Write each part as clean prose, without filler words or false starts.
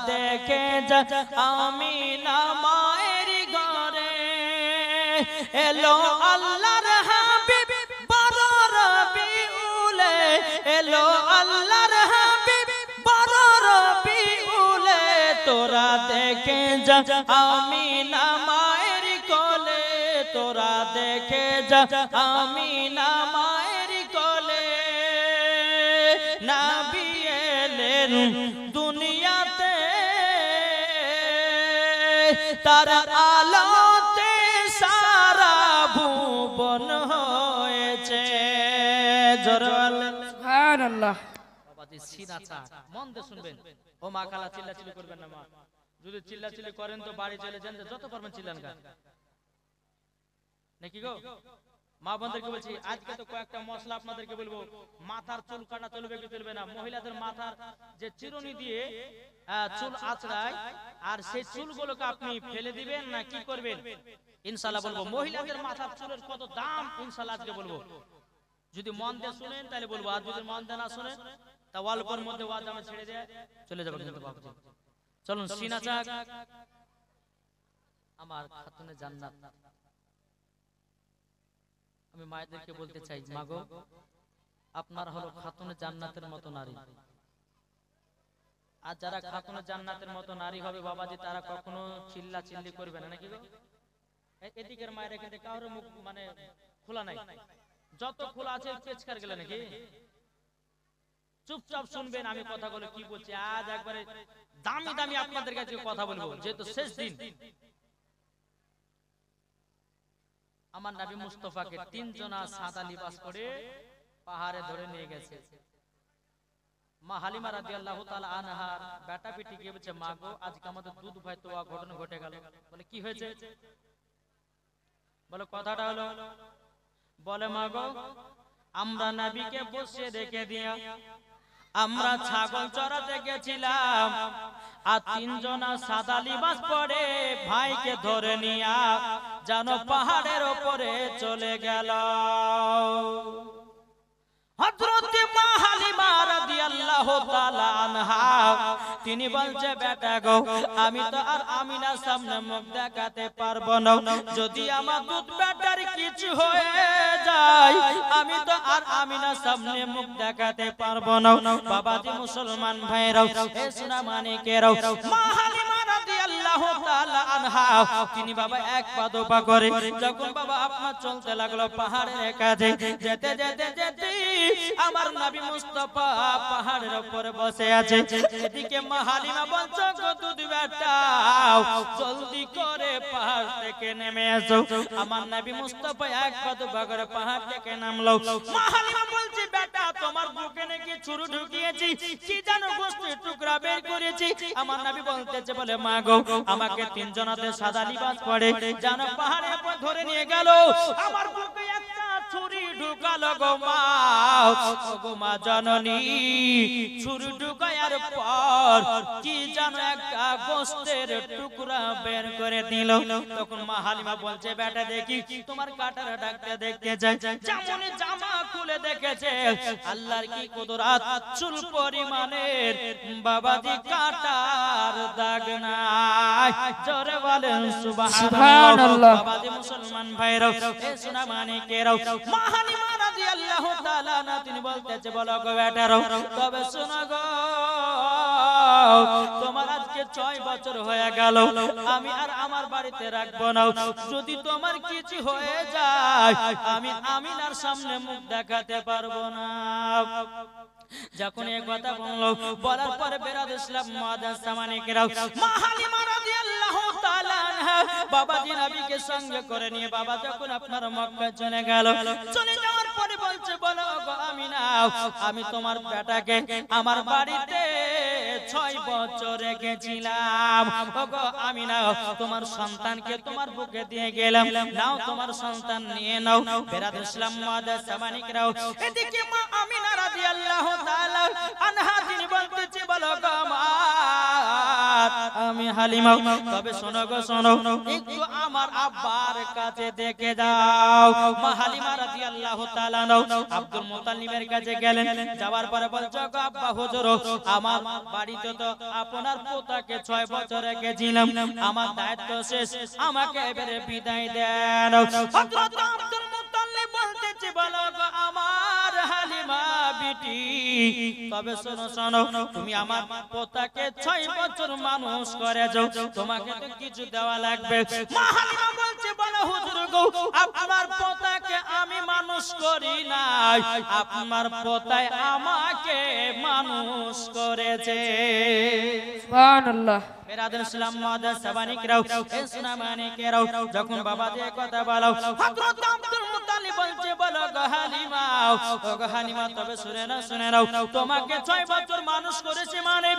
দেখে যা আমিনা মায়ের ঘরে এলো আল্লাহর হাবিব বড় রবিউলে এলো আল্লাহর হাবিব বড় রবিউলে তোরা দেখে যা আমিনা মায়ের কোলে তোরা দেখে যা আমিনা মায়ের কোলে নবী এলেন দুনিয়াতে তার আলোতে সারা ভুবন হয়েছে সুবহানাল্লাহ। বাবাজি সিনা চাক মন দিয়ে শুনবেন ও মা খালা চিল্লাচিল্লি করবেন না মা যদি চিল্লাচিল্লি করেন তো বাড়ি চলে যান যত পারবেন চিল্লান গান নাকি গো মা বোনদেরকে বলছি আজকে তো কয়েকটা মশলা আপনাদেরকে বলবো মাথার চুল কাটা চলবে কি চলবে না মহিলাদের মাথার যে চিরুনি দিয়ে চুল আঁচড়ায় আর সেই চুলগুলোকে আপনি ফেলে দিবেন না কি করবেন ইনশাআল্লাহ বলবো মহিলাদের মাথার চুলের কত দাম ইনশাআল্লাহ আজকে বলবো যদি মন দিয়ে শুনেন তাহলে বলবো আর যদি মন দিয়ে না শুনেন তা অল্পের মধ্যে ওয়াজ আমি ছেড়ে দিয়ে চলে যাবো কিন্তু বাবুজি চলুন সিনা চাক আমার খাতুনে জান্নাত আমি মায়েদেরকে বলতে চাই মাগো আপনার হলো খাতুনে জান্নাতের মতো নারী আর যারা খাতুনে জান্নাতের মতো নারী হবে বাবাজি তারা কখনো চিল্লা চিল্লি করবে না নাকি গো এদিকের মায়ের এখানে কারোর মুখ মানে খোলা নাই যত খোলা আছে পেচকার গেলে নাকি চুপচাপ শুনবেন আমি কথাগুলো কি বলছি আজ একবারে দামি দামি আপনাদের কাছে কথা বলবো যেহেতু শেষ দিন আমার নবী মুস্তাফাকে তিনজনা সাদা লিবাস পরে পাহাড়ে ধরে নিয়ে গেছে মা হালিমা রাদিয়াল্লাহু তাআলা আনহার বেটা বেটি গিয়ে বলছে মা গো আজকে আমাদের দুধ ভাই তো ঘটনা ঘটে গেল বলে কি হয়েছে বলে কথাটা হলো বলে মা গো আমরা নবীকে বসে রেখে দিয়া আমরা ছাগল চড়াতে গেছিলাম আর তিনজনা সাদা লিবাস পরে ভাইকে ধরে নিয়া জানো পাহাড়ের উপরে চলে গেল হযরত মা হালিমা রাদিয়াল্লাহু তাআলা আনহা তিনি বলছে বেটা গো আমি তো আর আমিনার সামনে মুখ দেখাতে পারবো না যদি আমার দুধ বেটার কিছু হয়ে যায় আমি তো আর আমিনার সামনে মুখ দেখাতে পারবো না বাবাজি মুসলমান ভাইরাও এ সোনা মানিকেরাও মা হালিমা রাদিয়াল্লাহু তাআলা আনহা তিনি বাবা এক পা দো পা করে যখন বাবা আপনার চলতে লাগলো পাহাড়ের কাছে যেতে যেতে যেতে আমার নবী মুস্তাফা পাহাড়ের উপরে বসে আছে এদিকে মা হালিমা বলছে গো দুধ বেটা জলদি করে পাহাড় থেকে নেমে এসো আমার নবী মুস্তাফা এক পা দো পা করে পাহাড় থেকে নামলো মা হালিমা বলছে বেটা তোমার বুকে নাকি ছুরি ঢুকিয়েছি কি জানো গোশতের টুকরা বের করেছি আমার নবী বলতেছে বলে মা গো আমাকে তিনজনাতে সাদা লিবাস পরে জানো পাহাড়ের উপর ধরে নিয়ে গেল আমার বুকে একটা ছুরি ঢুকালো গো মা গো মা জননী ছুরি ঢুকায়ার পর কি জানো একটা গোশতের টুকরা বের করে দিল তখন মা হালিমা বলছে বেটা দেখি তোমার কাটার ডাকতে দেখতে যাই যেমন জামা খুলে দেখেছে আল্লাহর কি কুদরত চুল পরিমাণের বাবাজি কাটার দাগ নাই জোরে বলেন সুবহানাল্লাহ বাবাজি মুসলমান ভাইরাও এ সোনা মানিকেরাও মা হালিমা রাদিয়াল্লাহু তাআলা না তিনি বলতেছে বলো গো বেটারাও তবে শোনো গো তোমার আজকে 6 বছর হয়ে গেল আমি আর আমার বাড়িতে রাখবো না যদি তোমার কিছু হয়ে যায় আমি আমিনার সামনে মুখ দেখাতে পারবো না যখন এই কথা বললো বলার পরে বেরাদ ইসলাম মুআদ্দাস সামানিকেরাও মা হালিমা রাদিয়াল্লাহু তাআলা আনহা বাবাজি নবীকে সঙ্গে করে নিয়ে বাবা যখন আপনার মক্কা চলে গেল চলে যাওয়ার পরে বলছে বলো গো আমিনা আমি তোমার বেটাকে আমার বাড়িতে 6 বছর রেখেছিলাম ওগো আমিনা তোমার সন্তানকে তোমার বুকে দিয়ে গেলাম নাও তোমার সন্তান নিয়ে নাও বেরাদ ইসলাম মুআদ্দাস সামানিকেরাও এদিকে মা আমিনা রাদিয়াল্লাহু তাআলা আনহা তিনি বলতেছে বলো গো আমার আমি হালিমা তবে শোনো গো শোনো একটু আমার আমার আব্বার কাছে দেখে যাও। মা হালিমা রাদিয়াল্লাহু তাআলা আব্দুল মুত্তালিবের কাছে গেলেন, যাওয়ার পরে বলছে গো আব্বা হুজুর, আমার বাড়িতে তো আপনার পোতাকে 6 বছর রেখেছিলাম, আমার দায়িত্ব শেষ, আমাকে এবারে বিদায় দেন। হযরত আব্দুল মুত্তালিব বলতেছে বলো গো আমার হালিমা বিটি, তবে শোনো শোনো, তুমি আমার পোতাকে 6 বছর মানুষ করেছো, তোমাকে তো কিছু দেওয়া লাগবে। মা হালিমা বলছে বলো হুজুর গো, আপনার পোতাকে আমি মানুষ করি নাই, আপনার পোতাই আমাকে মানুষ করেছে। সুবহানাল্লাহ। বেরাদার ইসলাম মাদার সাবানিকরাও ইসলামানিকরাও যখন বাবা দিয়ে কথা বলো, হযরত আব্দুল মুত্তালিব বলছে বলো গো হালিমা, ও গো হালিমা তবে শুনে নাও, তোমাকে 6 বছর মানুষ করেছে মানে।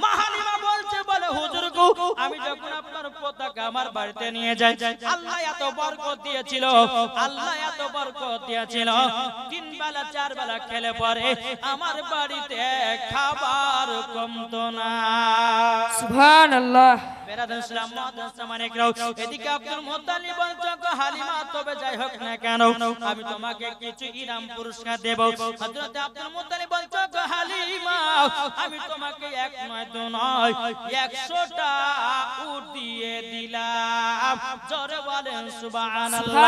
মা হালিমা বলছে বলে হুজুর গো, আমি যখন আপনার পোতাকে আমার বাড়িতে নিয়ে যাই, আল্লাহ এত বরকত দিয়েছিল, আল্লাহ এত বরকত দিয়েছিল, 3 বেলা 4 বেলা খেলে পরে আমার বাড়িতে খাবার কমতো না। সুবহানাল্লাহ। বেরাদার ইসলাম মাদার সাবানিকরাও এদিকে আব্দুল মুত্তালিব বলছে গো হালিমা তবে যাই হোক না কেন, আমি তোমাকে কিছু ইনাম পুরস্কার দেব। হযরত আব্দুল মুত্তালিব বলছে গো হালিমা, আমি তোমাকে 1 নয় 2 নয় 100টা উট দিয়ে দিলাম। জোরে বলেন সুবহানাল্লাহ।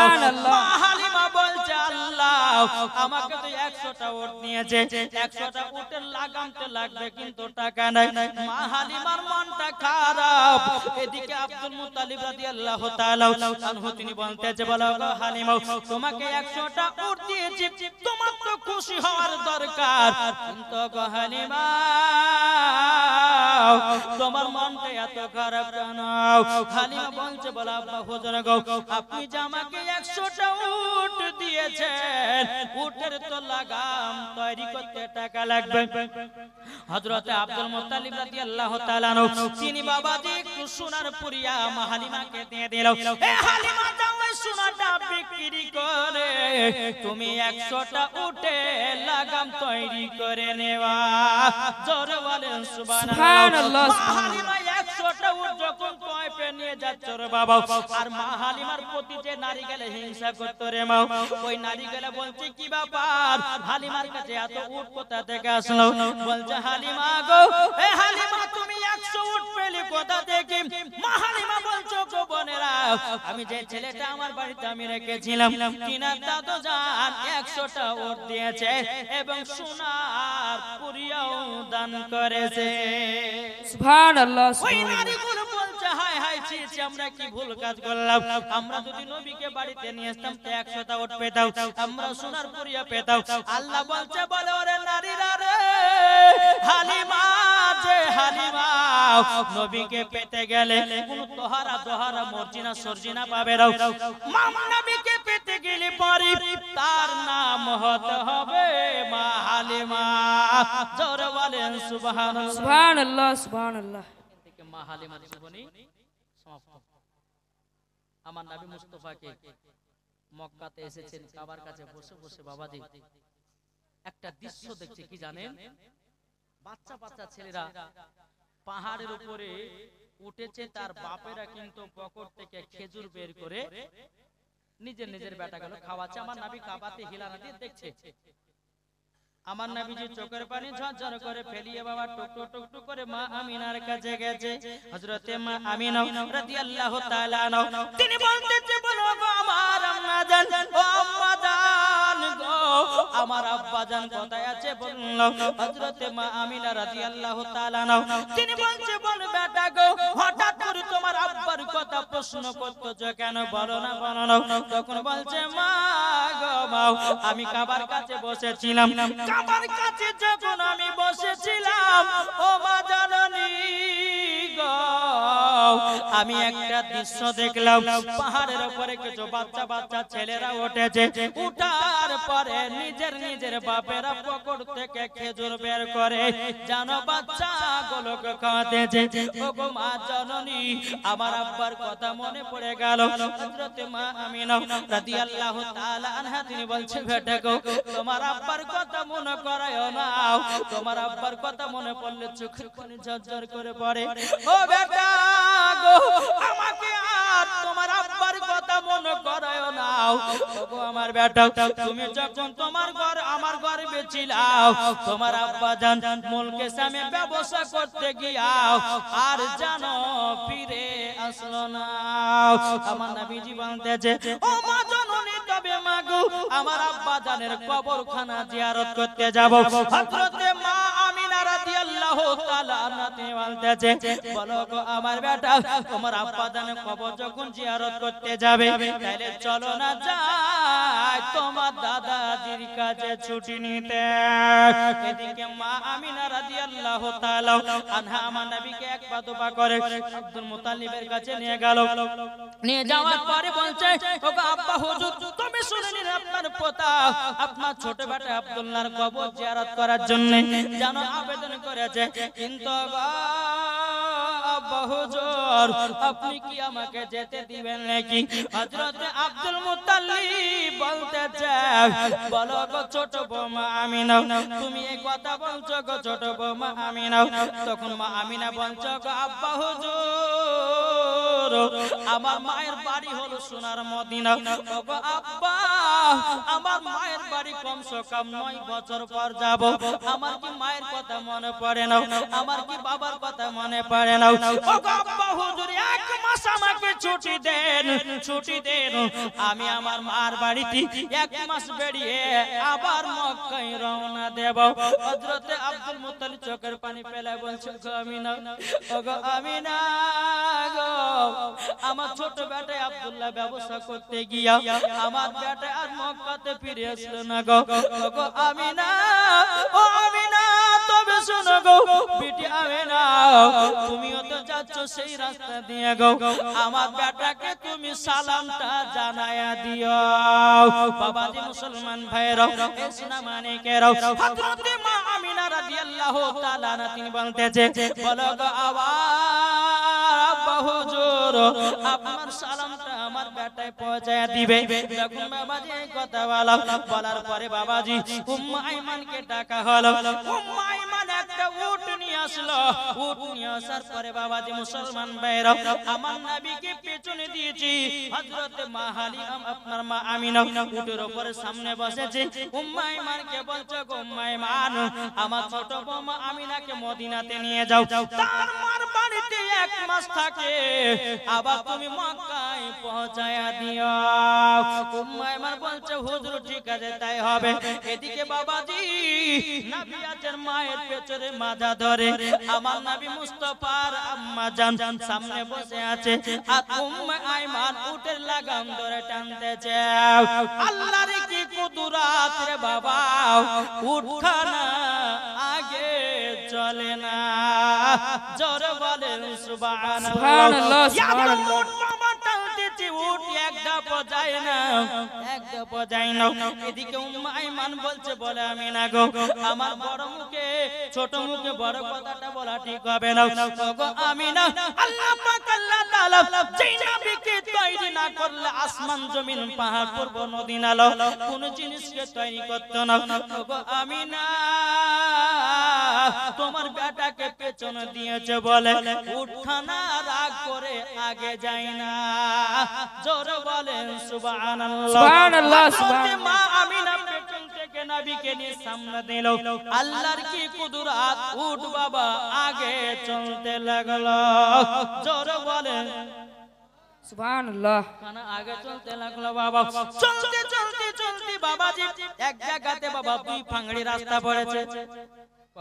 মা হালিমা বলছে আল্লাহ আমাকে তো 100টা উট নিয়েছে, 100টা উটের লাগাম তো লাগবে কিন্তু টাকা নাই। মা হালিমার মনটা খারাপ। এদিকে আব্দুল মুত্তালিব রাদিয়াল্লাহু তাআলা আনহু তিনি বলতেছে বলো গো হালিমা, তোমাকে 100টা উট দিয়েছি, তোমার তো খুশি হওয়ার দরকার, কিন্তু গো হালিমা তোমার মনটা এত খারাপ কেন? হালিমা বলছে বলো আব্বা হুজুর গো, আপনি যে আমাকে 100টা উট দিয়েছেন, উটের তো লাগাম তৈরি করতে টাকা লাগবে। হযরত আব্দুল মুত্তালিব রাদিয়াল্লাহু তাআলা তিনি বাবাজি একটু সোনার পুরিয়া মা হালিমাকে দিয়ে দিল। এ হালিমা যাও সোনাটা বিক্রি করে তুমি 100টা উটে লাগাম তৈরি করে নেওয়া। জোরে বলেন সুবহানাল্লাহ। মা হালিমা 100টা উট যখন কয়পে নিয়ে যাচ্ছে রে বাবা, আর মা হালিমার প্রতি যে নারী গেলে হিংসা করতো রে মা, ওই নারী গেলে বলছে কি ব্যাপার হালিমার কাছে এত উট কোথা থেকে আসলো? বলছে হালিমা গো, এ হালিমা তুমি 100 উট পেলে কোথা থেকে? মা হালিমা বলছো গো বোনেরা, আমি যে ছেলেটা আমার বাড়িতে আমি রেখেছিলাম, তিনার দাদু জান 100টা উট দিয়েছে এবং সোনার পুরিয়াও দান করেছে। সুবহানাল্লাহ। ওই নারীগুলো বলছে হায় হায় ছি ছি, আমরা কি ভুল কাজ করলাম, আমরা যদি নবীকে বাড়িতে নিয়ে আসতাম তো 100টা উট পেতাম, আমরা সোনার পুরিয়া পেতাম। আল্লাহ বলছে বলে ওরে নারীরা রে, হালিমা যে হালিমা নবীকে পেতে গেলে কোন তোহারা দোহারা মর্জিনা সরজিনা পাবে না, নবীকে পেতে গেলে পরে তার নাম হতে হবে মা হালিমা। জোরে বলেন সুবহানাল্লাহ। সুবহানাল্লাহ। সুবহানাল্লাহ। থেকে মা হালিমার জীবনী সমাপ্ত। আমার নবী মুস্তাফাকে মক্কাতে এসেছেন, কাবার কাছে বসে বসে বাবাজি একটা দৃশ্য দেখছে কি জানেন? বাচ্চা বাচ্চা ছেলেরা পাহাড়ের উপরে উঠেছে, তার বাপেরা কিন্তু পকেট থেকে খেজুর বের করে নিজের নিজের বেটাগুলো খাওয়াচ্ছে। আমার নবী কাবাতে হিলানা দিয়ে দেখছে। আমার নবীজি চোখের পানি ঝরঝর করে ফেলিয়ে বাবা টুকটুক টুকটুক করে মা আমিনার কাছে গেছে। হযরতে মা আমিনা রাদিয়াল্লাহু তাআলা আনহা তিনি বলতেছে বলো গো আমার আম্মা জান, ও আম্মা জান গো, আমার আব্বা জান কোথায় আছে বললো। হযরতে মা আমিনা রাদিয়াল্লাহু তাআলা আনহা তিনি বলছে বল বেটা গো, হঠাৎ করে তোমার আব্বার কথা প্রশ্ন করতেছো কেন, বলো না বলো না। তখন বলছে মা গো মা, আমি কাবার কাছে বসেছিলাম, কাবার কাছে যখন আমি বসেছিলাম ও মা জাননী গো, আমি একটা দৃশ্য দেখলাম, পাহাড়ের উপরে কিছু বাচ্চা বাচ্চা ছেলেরা উঠেছে, উঠার পরে নিজের নিজের বাপেরা পকেট থেকে খেজুর বের করে জানো বাচ্চা গুলোকে খাওয়াতেছে। ও গো মা জননী, আমার আব্বার কথা মনে পড়ে গেল। হযরতে মা আমিনা রাদিয়াল্লাহু তাআলা আনহা তিনি বলছে বেটা গো, তোমার আব্বার কথা মনে করায়ও না, তোমার আব্বার কথা মনে পড়লে চোখের পানি ঝরঝর করে পড়ে। ও বেটা গো, আমাকে আর তোমার আব্বার মনে করায় না ওগো আমার বেটা তুমি যখন তোমার ঘর আমার ঘরে বেচিলাও তোমার আব্বা জান মুলকে সামে ব্যবসা করতে গিয়াও আর জানো ফিরে আসলো না আমার নবীজি বলতেছে ও মা জননী তবে মাগো আমার আব্বা জানের কবরখানা জিয়ারত করতে যাব হযরতে মা আমিনা রাদিয়াল্লাহু তাআলা আনহা বলতেছে বলো গো আমার বেটা তোমার আব্বা জানের কবর যখন জিয়ারত করতে যাবে তাহলে চলো না যাই তোমার দাদাজির কাছে ছুটি নিতে এদিকে মা আমিনা রাদিয়াল্লাহু তাআলা আনহা আমার নবীকে এক পা দুপা করে আব্দুল মুত্তালিবের কাছে নিয়ে গেল নিয়ে যাওয়ার পরে বলছে ওগো আব্বা হুজুর তুমি শুনে নিন আপনার পোতা আপনার ছোট বেটা আব্দুল্লাহর কবর জিয়ারত করার জন্য জানো আবেদন করেছে কিন্তু আব্বা হুজুর আপনি কি আমাকে যেতে দিবেন নাকি হযরতে আব্দুল মুত্তালিব বলতেছে বলো গো ছোট বৌমা আমিনা তুমি এই কথা বলছো গো ছোট বৌমা আমিনা তখন মা আমিনা বলছো গো আব্বা হুজুর আমার মায়ের বাড়ি হলো সোনার মদিনা ওগো আব্বা আমার মায়ের বাড়ি কমসে কম 9 বছর পর যাব আমার কি মায়ের কথা মনে পড়ে না আমার কি বাবার কথা মনে পড়ে না ওগো আব্বা হুজুর এক মাস আমাকে ছুটি দেন আমি আমার মার বাড়িতে এক মাস বেরিয়ে আবার মক্কায় রওনা দেব হযরতে আব্দুল মুত্তালিব চোখের পানি ফেলে বলছে গো আমিনা ওগো আমিনা গো আমার ছোট বেটা আব্দুল্লাহ ব্যবসা করতে গিয়া আমার বেটা আর মক্কাতে ফিরে আসলো না গো ওগো আমিনা ও আমিনা তবে শোনো গো বিটি আমিনা তুমিও তো যাচ্ছ সেই রাস্তা দিয়ে গো আমার বেটাকে তুমি সালামটা জানায়া দিও বাবাজি মুসলমান ভাইরা এসনা মানিকেরা হযরতে মা আমিনা রাদিয়াল্লাহু তাআলা তিনি বলতেছে বলো গো আব্বা হুজুর আপনার সালামটা আমার বেটায় পৌঁছায়া দিবে যখন বাবাজি এই কথা বলার পরে বাবাজি উম্মে আইমানকে ডাকা হলো উম্মে আইমান একটা উট নিয়ে আসলো উট নিয়ে আসার পরে বাবাজি মুসলমান ভাইরা আমার নবীকে পেছনে দিয়েছি হযরতে মা হালিমা আপনার মা আমিনা উটের উপরে সামনে বসেছে উম্মে আইমানকে বলছে গো উম্মে আইমান আমার ছোট বৌমা আমিনাকে মদিনাতে নিয়ে যাও তার মার বাড়িতে এক মাস থাকে আবার তুমি মক্কায় পৌঁছায়া দিও উম্মে আইমান বলছে হুজুর ঠিক আছে তাই হবে এদিকে বাবাজি নবী আছেন মায়ের পেছনে মাজা ধরে আমার নবী মুস্তাফার আম্মা জান সামনে বসে আছে আর উম্মে আইমান উটের লাগাম ধরে টানতেছে আল্লাহর কি কুদরত রে বাবা উঠখানা আগে চলে না জোরে বলেন সুবহানাল্লাহ সুবহানাল্লাহ উট এক ধাপ যায় না এদিকে উম্মে আইমান বলছে বলে আমিনা গো আমার বড় মুখে ছোট মুখে বড় কথাটা বলা ঠিক হবে না গো আমিনা আল্লাহ পাক আল্লাহ তাআলা যেই নবীকে তৈরি না করলে আসমান জমিন পাহাড় পর্বত নদী নালা কোন জিনিসকে তৈরি করতে না গো আমিনা তোমার বেটাকে পেছনে দিয়েছে বলে উঠখানা রাগ করে আগে যায় না জোরে বলেন সুবহানাল্লাহ সুবহানাল্লাহ সুবহানাল্লাহ মা আমিনা পেছন থেকে নবীকে নিয়ে সামনে দিল আল্লাহর কি কুদরত উট বাবা আগে চলতে লাগলো জোরে বলেন সুবহানাল্লাহ খানা আগে চলতে লাগলো বাবা চলতে বাবাজি এক জায়গাতে বাবা দুই ফাংড়ি রাস্তা পড়েছে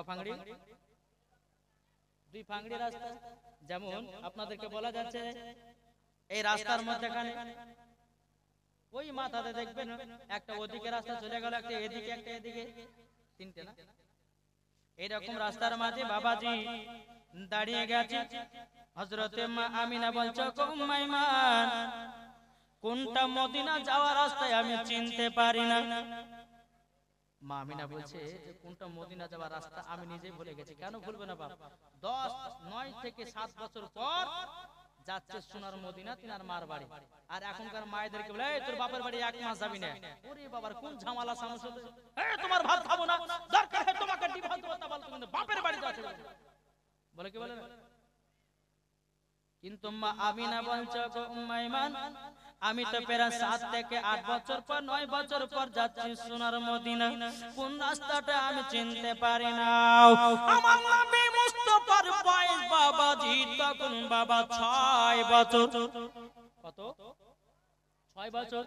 ফাংড়ি দুই ফাংড়ি রাস্তা যেমন আপনাদেরকে বলা যাচ্ছে এই রাস্তার মধ্যখানে ওই মাথাতে দেখবেন একটা ওদিকে রাস্তা চলে গেল একটা এদিকে একটা এদিকে তিনটে না এইরকম রাস্তার মাঝে বাবাজি দাঁড়িয়ে গেছে হযরতে মা আমিনা বলছো উম্মে আইমান কোনটা মদিনা যাওয়ার রাস্তায় আমি চিনতে পারি না মা আমিনা বলছে যে কোনটা মদিনা যাওয়ার রাস্তা আমি নিজেই ভুলে গেছি কেন ভুলবো না বাপ 9 থেকে 7 বছর পর যাচ্ছে সোনার মদিনা তিনার মার বাড়ি আর এখনকার মায়েদেরকে বলে এই তোর বাপের বাড়ি এক মাস যাবি না ওরে বাবার কোন ঝামেলা সমস্যা এই তোমার ভাত খাবো না দরকার হয় তোমাকে ডিভোর্স দেব তা বল কিন্তু বাপের বাড়ি যাচ্ছে বলে কি বলে কিন্তু মা আমিনা বলছে গো উম্মে আইমান, আমি তো প্রায় 7 থেকে 8 বছর পর 9 বছর পর যাচ্ছি সোনার মদিনা, কোন রাস্তাটা আমি চিনতে পারি না। আমার নবী মুস্তাফার বয়স বাবাজি তখন বাবা 6 বছর। কত? 6 বছর।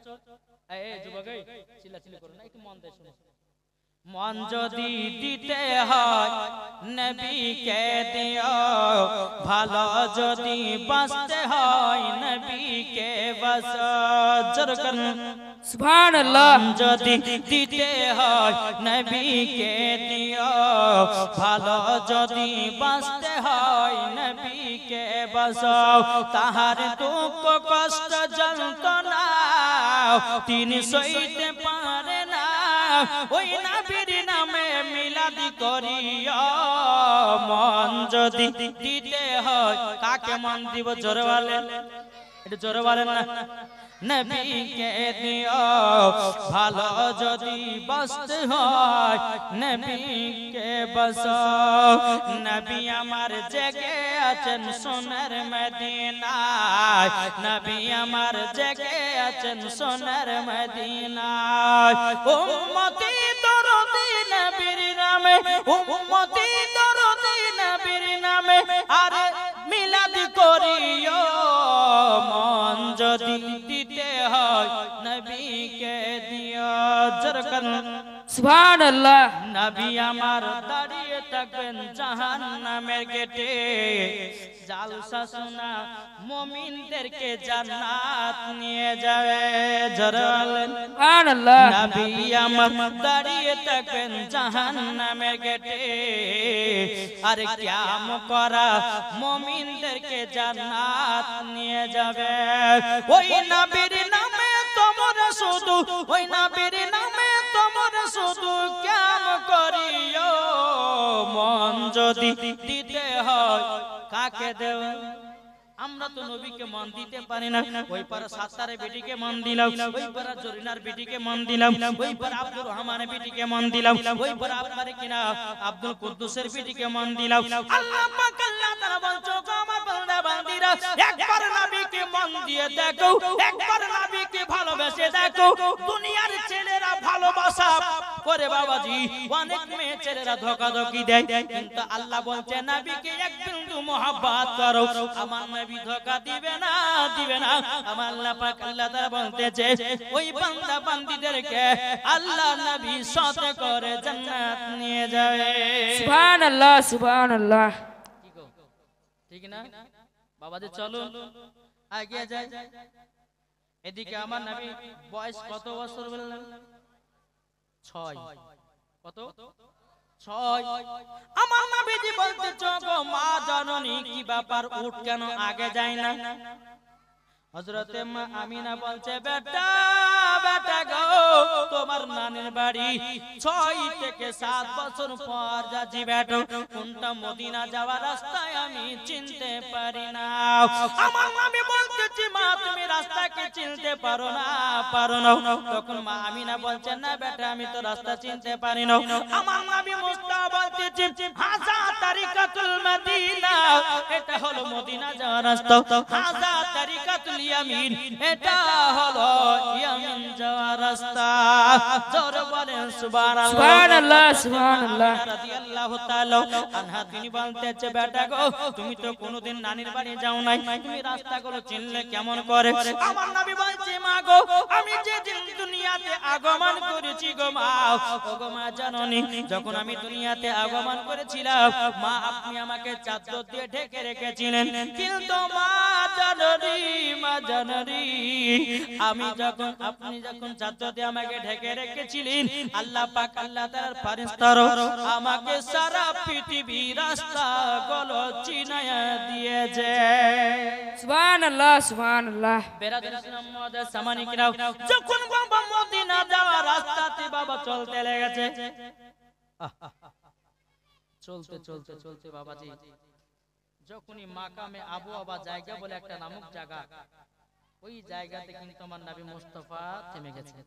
এই যুবক, এই চিল্লাচিল্লি করো না, একটু মন দিয়ে শুনো। মন যদি দিতে হয় নবীকে দিও, ভালো যদি বাঁচতে হয় নবীকে বাঁচো। জরকন সুবহানাল্লাহ। যদি দিতে হয় নবীকে দিও, ভালো যদি বাঁচতে হয় নবীকে বাঁচো। তাহার দুঃখ কষ্ট যন্ত্রণা তিনি সইতে পারে না, ওই নবীর নামে মিলাদি করিও। মন যদি দিতে হয়, কাকে মন দিব? জোরে বলেন, একটু জোরে বলেন না। নবীকে দিও, ভালো যদি বাঁচতে হয় নবীকে বাঁচো। নবী আমার জেগে আছেন সোনার মদিনায়, নবী আমার জেগে আছেন সোনার মদিনায়। উম্মতি দরদি নবীর নামে, উম্মতি দরদি নবীর নামে আরে মিলাদ করিও। মন যদি দিতে হয় নবীকে দিও। জরকন সুবহানাল্লাহ। নবী আমার দাঁড়িয়ে থাকবেন জাহান্নামের গেটে, জালসা শোনা মুমিনদেরকে জান্নাত নিয়ে যাবে। জোরে বলেন সুবহানাল্লাহ। নবী আমার দাঁড়িয়ে থাকবেন জাহান্নামের গেটে, আর কিয়াম করা মুমিনদেরকে জান্নাত নিয়ে যাবে। ওই নবীর নামে তোমরা শুধু, ওই নবীর নামে তোমরা শুধু কিয়াম করিও। মন যদি দিতে হয় কাকে দেব? আমরা তো নবীকে মন দিতে পারি না। ওই পারা সাত্তারের বেটিকে মন দিলাম, ওই পারা জরিনার বেটিকে মন দিলাম, ওই পারা আব্দুর রহমানের বেটিকে মন দিলাম, ওই পারা আপনার কিনা আব্দুল কুদ্দুসের বেটিকে মন দিলাম। আল্লাহ পাক আল্লাহ তাআলা বলছো আমার বান্দা বান্দীরা, একবার নবীকে মন দিয়ে দেখো, একবার নবীকে ভালোবেসে দেখো। দুনিয়ার ছেলেরা ভালোবাসা করে বাবাজি, অনেক মেয়ে ছেলেরা ধোঁকাধোঁকি দেয়, কিন্তু আল্লাহ বলছে নবীকে এক বিন্দু মহব্বত করো, আমার নবী ধোঁকা দিবে না, দিবে না। আমার আল্লাহ পাক আল্লাহ তাআলা বলতেছে ওই বান্দা বান্দীদেরকে আল্লাহ নবী সাথে করে জান্নাত নিয়ে যাবে। সুবহানাল্লাহ, সুবহানাল্লাহ। ঠিক না বাবাজি? চলো আগে যাই। এদিকে আমার নবী বয়স কত বছর বললেন? 6। কত? 6। আমার নবীজি বলতেছে গো মা জননী, কি ব্যাপার উঠ কেন আগে যায় না? হযরতে মা আমিনা বলছে বেটা, বেটা গো তোমার নানির বাড়ি 6 থেকে 7 বছর পর যাচ্ছি বেটা, কোনটা মদিনা যাওয়ার রাস্তায় আমি চিনতে পারি না। আমার নবী বলতেছে মা তুমি রাস্তা কি চিনতে পারো না? পারো না। তখন মা আমিনা বলছে না বেটা আমি তো রাস্তা চিনতে পারি না। আমার নবী মুস্তাফা বলতেছে হাজা তারিকাতুল মদিনা, এটা হলো মদিনা যাওয়ার রাস্তা। হাজা তারিকাতুল ইয়ামিন, এটা হলো ইয়ামিন যাওয়ার রাস্তা। জোরে বলেন সুবহানাল্লাহ, সুবহানাল্লাহ, সুবহানাল্লাহ। রাদিয়াল্লাহু তাআলা আনহা তিনি বলতেছে বেটা গো তুমি তো কোনোদিন নানির বাড়ি যাও নাই, তুমি রাস্তাগুলো চিনলে কেমন করে? আমার নবী বলছে মা গো আমি যেদিন দুনিয়াতে আগমন করেছি গো মা, ও গো মা জাননি যখন আমি দুনিয়াতে আগমন করেছিলাম মা আপনি আমাকে চাদর দিয়ে ঢেকে রেখেছিলেন, কিন্তু মা জাননি, মা জাননি আমি যখন আপনি যখন চাদর দিয়ে আমাকে ঢেকে রেখেছিলেন আল্লাহ পাক আল্লাহ তাআলার ফেরেশতারা আমাকে সারা পৃথিবী রাস্তাগুলো চিনায়া দিয়েছে। সুবহানাল্লাহ, সুবহানাল্লাহ। বেরাদুল ইসলাম মুআদ্দাস সামানিকরাও, যখন বাবা মদিনা যাওয়ার রাস্তাতে বাবা চলতে লেগেছে, চলতে চলতে চলতে বাবাজি যখনই মাকামে আবু আবা জায়গা বলে একটা নামক জায়গা, ওই জায়গাতে কিন্তু আমার নবী মুস্তাফা থেমে গেছে।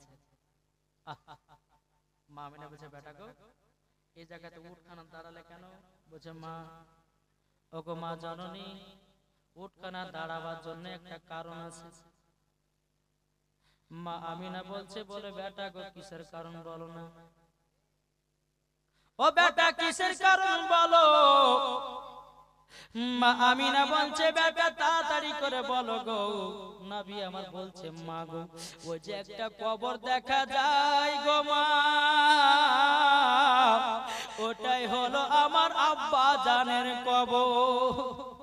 মা আমিনা বলছে বেটা গো এই জায়গাতে উঠখানা দাঁড়ালে কেন? বলছে মা ওগো মা জননী উঠখানা দাঁড়াবার জন্য একটা কারণ আছে। মা আমিনা বলছে, বলে বেটা গো কিসের কারণ বলো না। ও বেটা কিসের কারণ বলো। মা আমিনা বলছে, বেটা তাড়াতাড়ি করে বলো গো। নবী আমার বলছে, মা গো ওই যে একটা কবর দেখা যায় গো মা, ওটাই হলো আমার আব্বা জানের কবর।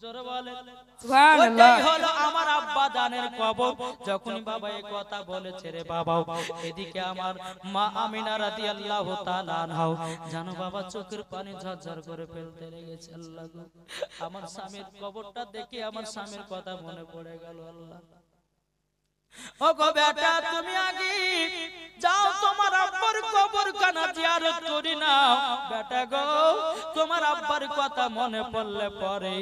জোরে বলে সুবহানাল্লাহ। ওটাই হলো আমার আব্বা জানের কবর। যখনই বাবা এই কথা বলেছে রে বাবা, এদিকে আমার মা আমিনা রাদিয়াল্লাহু তাআলা আনহা জানো বাবা চোখের পানি ঝরঝর করে ফেলতে লেগেছে। আল্লাহ গো, আমার স্বামীর কবরটা দেখে আমার স্বামীর কথা মনে পড়ে গেল। আল্লাহ ও গো বেটা তুমি আগে যাও তোমার আব্বার কবরখানা জিয়ারত করি নাও। বেটা গো তোমার আব্বার কথা মনে পড়লে পরে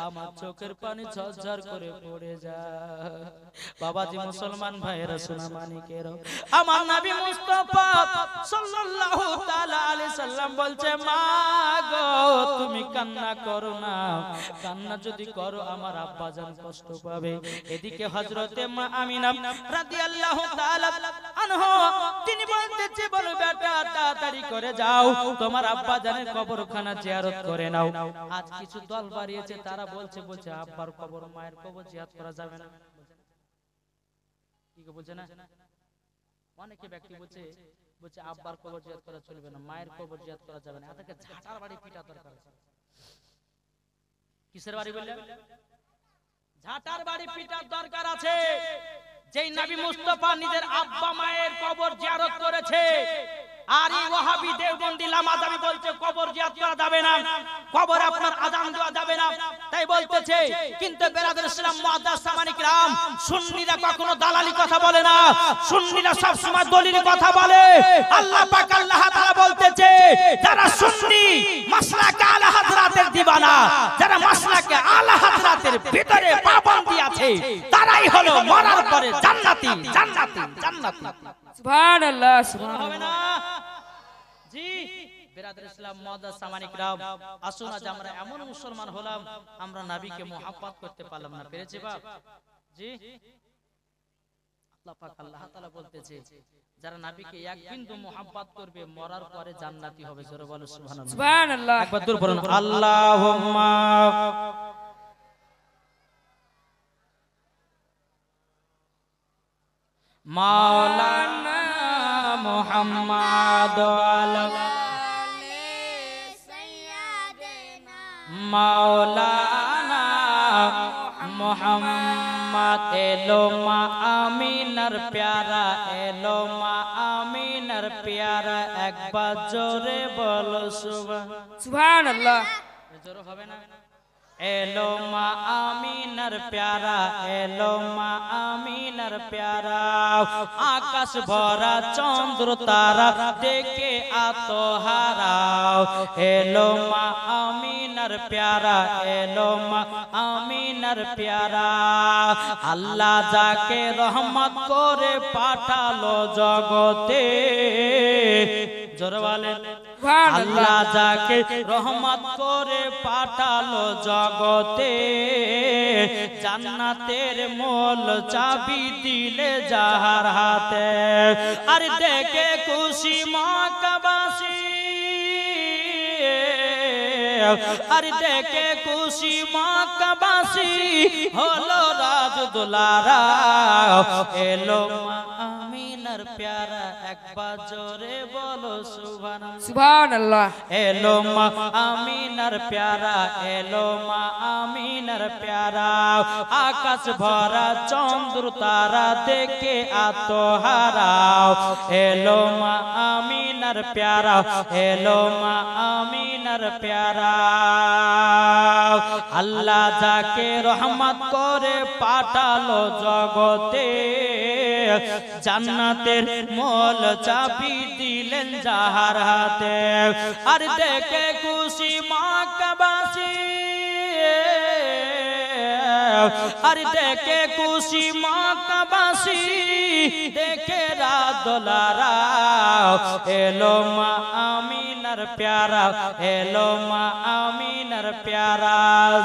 আমার চোখের পানি ঝরঝর করে পড়ে যায়। বাবাজি মুসলমান ভাইয়েরা সোনা মানিকের, আমার নবী মুস্তাফা সাল্লাল্লাহু তাআলা আলাইহি সাল্লাম বলছে, মা গো তুমি কান্না করো না, কান্না যদি করো আমার আব্বা জান কষ্ট পাবে। এদিকে হযরতে মা আমিনা রাদিয়াল্লাহু তাআলা আনহা তিনি বলতেছে, বলো বেটা তাড়াতাড়ি করে যাও তোমার আব্বা জানের কবরখানা জিয়ারত করে নাও। আজ কিছু দল বাড়িয়েছে, তারা বলছে আব্বার কবর মায়ের কবর জিয়ারত করা যাবে না। কি বলছে না, অনেকে ব্যক্তি বলছে আব্বার কবর জিয়ারত করা চলবে না, মায়ের কবর জিয়ারত করা যাবে না। এটাকে ঝাঁটার বাড়ি পিটা দরকার আছে। কিসের বাড়ি বললেন? ঝাঁটার বাড়ি পিটার দরকার আছে। যেই নবী মুস্তাফা নিজের আব্বা মায়ের কবর জিয়ারত করেছে, আর এই ওয়াহাবি দেওবন্দি লামাজাবি বলছে কবর জিয়ারত করা যাবে না, কবর আপনার আযান দেওয়া যাবে না, তাই বলতেছে। কিন্তু বেরাদর ইসলাম মুআদ্দাস সামানি کرام, সুন্নিরা কখনো দালালি কথা বলে না, সুন্নিরা সব সময় দলিল কথা বলে। আল্লাহ পাক আল্লাহ তাআলা বলতেছে, যারা সুন্নি মাসলাকে আলা হযরতের দিবানা, যারা মাসলাকে আলা হযরতের ভিতরে পাবন্দি আছে, তারাই হলো মরার পরে জান্নাতি জান্নাতি জান্নাতি। সুবহানাল্লাহ হবে সুবহানাল্লাহ। না জি বেরাদর ইসলাম মুআদ্দাস সামানি کرام, আসুন আজ আমরা এমন মুসলমান হলাম, আমরা নবীকে মুহাব্বত করতে পারলাম না। পেরেছি বাপ? জি আল্লাহ পাক আল্লাহ তাআলা বলতেছে, যারা নবীকে এক বিন্দু মুহাব্বত করবে মরার পরে জান্নাতি হবে। জোরে বলো সুবহানাল্লাহ। সুবহানাল্লাহ। একবার দূর বলুন আল্লাহুম্মা মাওলানা মুহাম্মদ মাওলানা মুহাম্মদ এলো মা আমিনার প্যারা, এলো মা আমিনার প্যারা। একবার জোরে বলো সুবহানাল্লাহ। জোরে হবে না? এলো মা আমিনার প্যারা, এলো মা আমিনার প্যারা। আকাশ ভরা চন্দ্র তারা দেখে আত্মহারাও, এলো মা আমিনার প্যারা, এলো মা আমিনার প্যারা। আল্লাহ যাকে রহমত করে পাঠালো জগতে, জোরে বলেন আল্লাহ যাকে রহমত করে পাঠালো জগতে, জান্নাতের মূল চাবি দিলে যাহার হাতে। আর দেখে খুশি মক্কাবাসী, আর দেখে খুশি মক্কাবাসী হলো রাজ দুলারা। এলো মা আমিনার প্যারা, একবার জোরে বলো সুবহানাল্লাহ। সুবহানাল্লাহ। এলো মা আমিনার প্যারা, এলো মা আমিনার প্যারা। আকাশ ভরা চন্দ্র তারা দেখে আত্মহারাও, এলো মা আমিনার প্যারা, এলো মা আমিনার প্যারা। আল্লাহ যাকে রহমত করে পাঠালো জগতে, জান্নাতের মূল চাবি দিলেন যাহার হাতে। আর দেখে খুশি মক্কাবাসী, আর দেখে খুশি মক্কাবাসী দেখে রাত দোলারা। এলো মা আমিনার আমিনার প্যারা এলো মা আমিনার প্যারা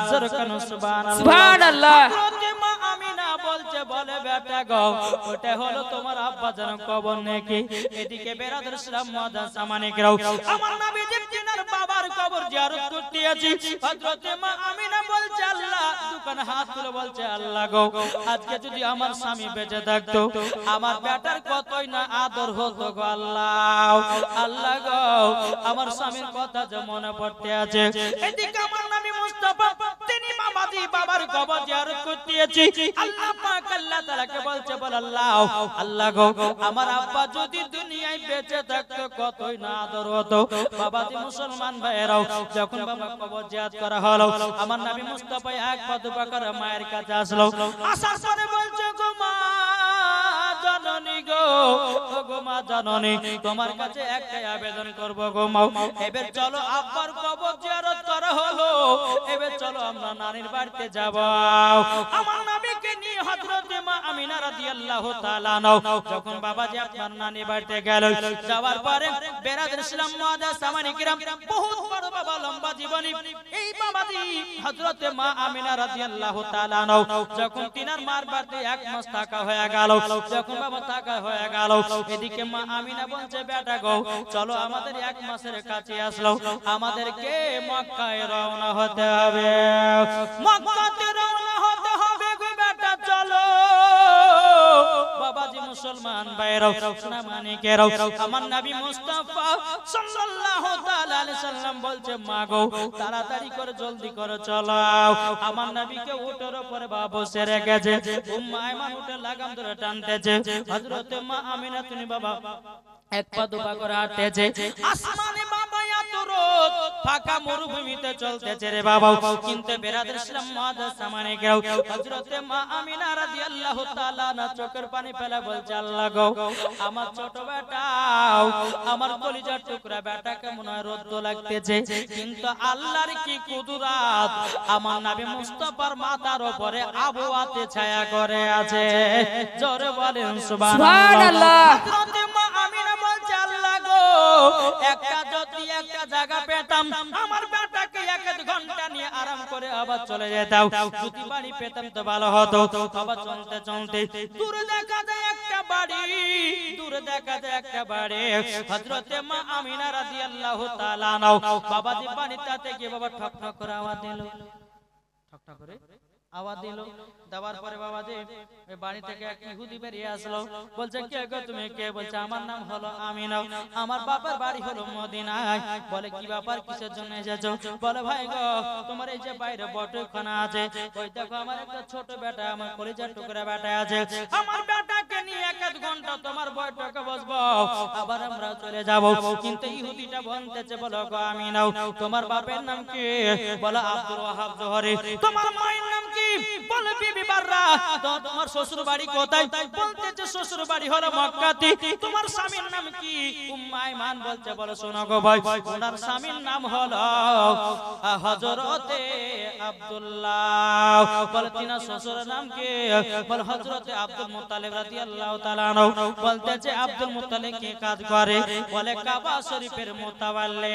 জোরকান সুবহানাল্লাহ সুবহানাল্লাহ হযরত মা আমিনা বলছে বলে বেটা গো ওটা হলো তোমার আব্বা জান কবর নাকি এদিকে বেরাদর ইসলাম মাদান সামানিকরাও আমার নবীজি তিনার বাবার কবর জিয়ারত করতে আছি হযরত মা আমিনা বলছে আল্লাহ দুখান হাত তুলে বলছে আল্লাহ গো আজকে যদি আমার স্বামী বেঁচে থাকতো আমার বেটার কতই না আদর হতো গো আল্লাহ আল্লাহ গো আমার স্বামীর কথা যে মনে পড়তে আছে এদিকে আমার নবী মুস্তাফা তিনি বাবার কবর জিয়ারত করতে আছি আল্লাহ পাক আল্লাহ তাআলাকে বলছে বল আল্লাহ আল্লাহ গো আমার আব্বা যদি দুনিয়ায় বেঁচে থাকতো কতই না আদর হতো বাবাজি মুসলমান ভাইরাও যখন বাবা কবর জিয়ারত করা হলো আমার নবী মুস্তাফা এক পা দুপা করে মায়ের কাছে আসলো আসার পরে বলছে গো মা জননী গো গো মা জননী তোমার কাছে একটাই আবেদন করব গো মা এবার চলো আব্বার কবর জিয়ারত করা হলো এবার চলো আমরা নানির বাড়িতে যাব আমার নবীকে নিয়ে হযরত মা আমিনা রাদিয়াল্লাহু তাআলা যখন বাবাজি আপনার নানি বাড়িতে গেল যাওয়ার পরে বেরাদর ইসলাম মুআদ্দাস সামানি কিরাম বহুত বড় বাবা লম্বা জীবনী এই বাবাজি হযরত মা আমিনা রাদিয়াল্লাহু তাআলা যখন তিনার মার বাড়িতে এক মাস থাকা হয়ে গেল যখন বাবা থাকা হয়ে গেল এদিকে মা আমিনা বলছে বেটা গো চলো আমাদের এক মাসের কাছে আসলো আমাদেরকে মক্কায় রওনা হতে হবে মক্কাতে রওনা হতে হবে গো বেটা চলো বাবাজি মুসলমান ভাইরাও সোনা মানিকেরাও আমার নবী মুস্তাফা সাল্লাল্লাহু তাআলা আলাইহি সাল্লাম বলছে মা গো তাড়াতাড়ি করে জলদি করে চলো আমার নবীকে উটের উপরে বাবা বসে রেখেছে উম্মে আয়মান উটের লাগাম ধরে টানতেছে হযরত মা আমিনা তুমি বাবা এক পা দুপা করে হাঁটতেছে আসমানে বাবা এত রোদ ফাঁকা মরুভূমিতে চলতেছে রে বাবা কিন্তু বেরাদর ইসলাম মুআদ্দাস সামানে গেও হযরত মা আমিনা রাদিয়াল্লাহু তাআলা না চোখের পানি ফেলে বলছে আল্লাহ গো আমার ছোট বেটা আমার কলিজার টুকরা বেটাকে মনে হয় রোদ লাগতেছে কিন্তু আল্লাহর কি কুদরত আমার নবী মুস্তাফার মাথার উপরে আবহাওয়াতে ছায়া করে আছে জোরে বলেন সুবহানাল্লাহ হযরত মা আমিনা বলছে আল্লাহ গো একটা যদি একটা জায়গা পেতাম আমার বেটাকে এক ঘন্টা নিয়ে আরাম করে আবার চলে যেতাম যদি বাড়ি পেতাম তো ভালো হতো আবার চলতে চলতে দূরে দেখা যায় একটা বাড়ি দূরে দেখা যায় একটা বাড়ি হযরত মা আমিনা রাদিয়াল্লাহু তাআলা বাবাজি বাড়িটাতে গিয়ে বাবা ঠক ঠক করে আওয়াজ দিল ঠক ঠক করে আওয়াজ দিল দেওয়ার পরে বাবাজি ওই বাড়ি থেকে এক ইহুদি বেরিয়ে আসলো বলছে কে গো তুমি কে বলছে আমার নাম হলো আমিনা আমার বাবার বাড়ি হলো মদিনায় বলে কি ব্যাপার কিসের জন্য এসেছো বলে ভাই গো তোমার এই যে বাইরে বটখানা আছে ওই দেখো আমার একটা ছোট বেটা আমার কলিজার টুকরা বেটা আছে আমার বেটাকে নিয়ে এক ঘন্টা তোমার বৈঠকে বসবো আবার আমরা চলে যাব কিন্তু ইহুদিটা বলতেছে বলো গো আমিনা তোমার বাপের নাম কি বলে আব্দুল ওয়াহাব জোহরি তোমার মায়ের নাম কি বলে বিবি বাররা তোমার শ্বশুর বাড়ি কোথায় বলতেছে শ্বশুর বাড়ি হলো মক্কাতে তোমার স্বামীর নাম কি উম্মে আয়মান বলছে বলে শোনো গো ভাই ওনার স্বামীর নাম হলো হযরতে আব্দুল্লাহ বলে তিনার শ্বশুরের নাম কি বলে হযরতে আব্দুল মুত্তালিব রাদিয়াল্লাহু তাআলা বলতেছে আব্দুল মুত্তালিব কি কাজ করে বলে কাবা শরীফের মুতাওয়াল্লি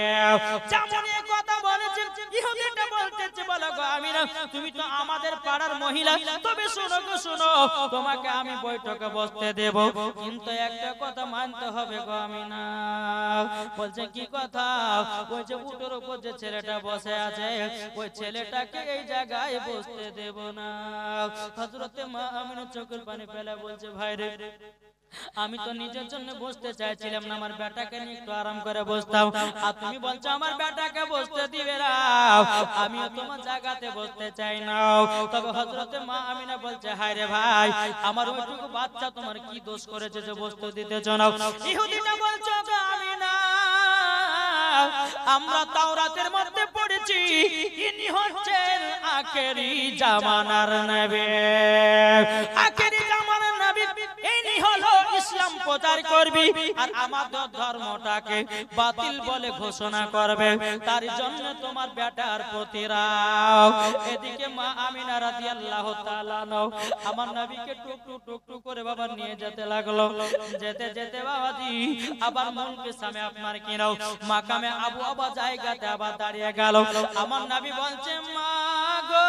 যেমন এই কথা বলেছে ইহুদিটা বলতেছে বলে গো আমিনা তুমি তো আমাদের পাড়ার মহিলা তবে শোনো গো শোনো তোমাকে আমি বৈঠকে বসতে দেব কিন্তু একটা কথা মানতে হবে গো আমিনা বলছে কি কথা ওই যে উটের উপর যে ছেলেটা বসে আছে ওই ছেলেটাকে এই জায়গায় বসতে দেব না হযরতে মা আমিনা চোখের পানি ফেলে বলছে ভাই রে আমি তো নিজের জন্য বসতে চাইছিলাম না আমার বেটাকে নিয়ে একটু আরাম করে বসতাম আর তুমি বলছো আমার বেটাকে বসতে দিবে না আমি তোমার জায়গাতে বসতে চাই না তবে হযরতে মা আমিনা বলছে হায় রে ভাই আমার ওইটুকু বাচ্চা তোমার কি দোষ করেছে যে বসতে দিতে জানাও ইহুদিটা বলছো গো আমিনা আমরা তাওরাতের মধ্যে পড়েছি ইনি হচ্ছেন আখেরি জামানার নবী আখেরি জামানার নবী নবী ইনি হলো ইসলাম প্রচার করবি আর আমাদের ধর্মটাকে বাতিল বলে ঘোষণা করবে, তার জন্য তোমার বেটার প্রতি রাগ। এদিকে মা আমিনা রাদিয়াল্লাহু তাআলা আমার নবীকে টুক করে বাবা নিয়ে যেতে লাগলো। যেতে যেতে বাবাজি আবার মুলকে সামনে আপনার কি নাও মাকামে আবু আবা জায়গাতে আবার দাঁড়িয়ে গেল। আমার নবী বলছে মা গো,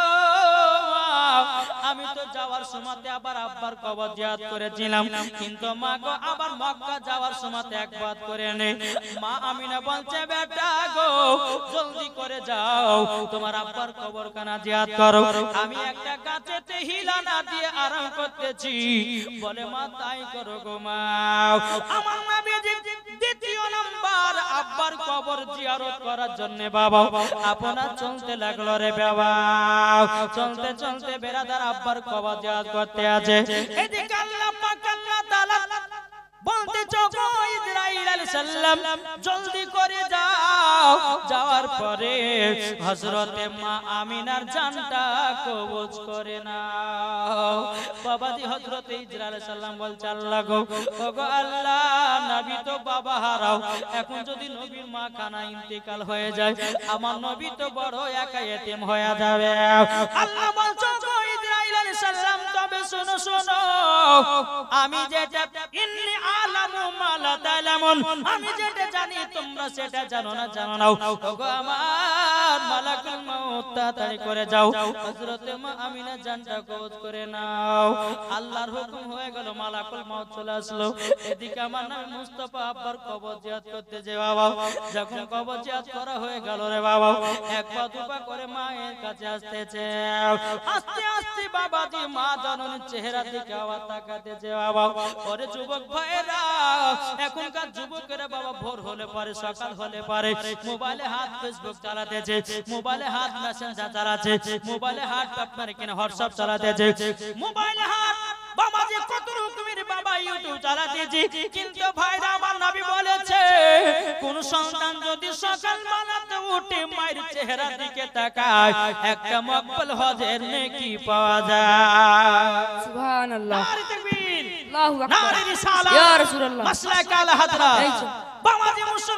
আমি তো যাওয়ার সময়তে আবার আব্বার কবর জিয়ারত করেছিলাম, কিন্তু মা গো আবার মক্কা যাওয়ার সময়তে একবার করে নে। মা আমিনা বলছে বেটা গো জলদি করে যাও, তোমার আব্বার কবরখানা জিয়ারত করো। আমি একটা গাছেতে হিলানা দিয়ে আরাম করতেছি। বলে মা তাই করো গো মা। আমার নবী দ্বিতীয় নাম্বার আব্বার কবর জিয়ারত করার জন্য বাবা আপনার চলতে লাগলো রে বাবা। চলতে চলতে বেরাদার আব্বার কবর জিয়ারত করতে আছে। এদিকে আল্লাহ পাক আল্লাহ তাআলা বলতে চোখো ইসরাইল আলাইহিস সালাম জলদি করে যাও। যাওয়ার পরে হযরতে মা আমিনার জানটা কবজ করে নাও। বাবাজি হযরতে ইসরাইল আলাইহিস সালাম বলছে আল্লাহ গো, ওগো আল্লাহ নবী তো বাবা হারাও, এখন যদি নবীর মা খানা ইন্তেকাল হয়ে যায় আমার নবী তো বড় একা এতিম হয়ে যাবে। আল্লাহ বলছে গো ইসরাইল আলাইহিস সালাম তবে শোনো শোনো, আমি যেটা ইন্নী আলামু মা লা তা'লামুন, আমি যেটা জানি তোমরা সেটা জানো না। ওগো আমার মালাকুল মউত তাড়াতাড়ি করে যাও, হযরতে মা আমিনা জানটা কবজ করে নাও। আল্লাহর হুকুম হয়ে গেল, মালাকুল মউত চলে আসলো। এদিকে আমার নবী মুস্তাফা আব্বার কবর জিয়ারত করতে যে বাবা, যখন কবর জিয়ারত করা হয়ে গেল রে বাবা, এক পা দুপা করে মায়ের কাছে আসতেছে। আস্তে আস্তে বাবাজি মা জননীর চেহারা দিকে আবার তাকাতেছে বাবা। ওরে যুবক ভাইরা, এখনকার যুবকেরা বাবা ভোর হলে পারে সকাল হলে পারে মোবাইলে হাত ফেসবুক চালাতেছে, মোবাইলে হাত মেসেঞ্জার চালাচ্ছে, মোবাইলে হাত আপনার কিনা হোয়াটসঅ্যাপ চালাতেছে, মোবাইলে হাত বাবাজি কত রকমের বাবা ইউটিউব চালাতেছে। কিন্তু ভাইরা আমার নবী বলেছে কোন সন্তান যদি সকাল বেলাতে উঠে মায়ের চেহারার দিকে তাকায় একটা মকবুল হজের নেকি পাওয়া যায়। সুবহানাল্লাহ, নারে তাকবীর, আল্লাহু আকবার, নারে রিসালাত, ইয়া রাসূলুল্লাহ, মাসলাক আল হাদরা। বাবাজি মুসলমান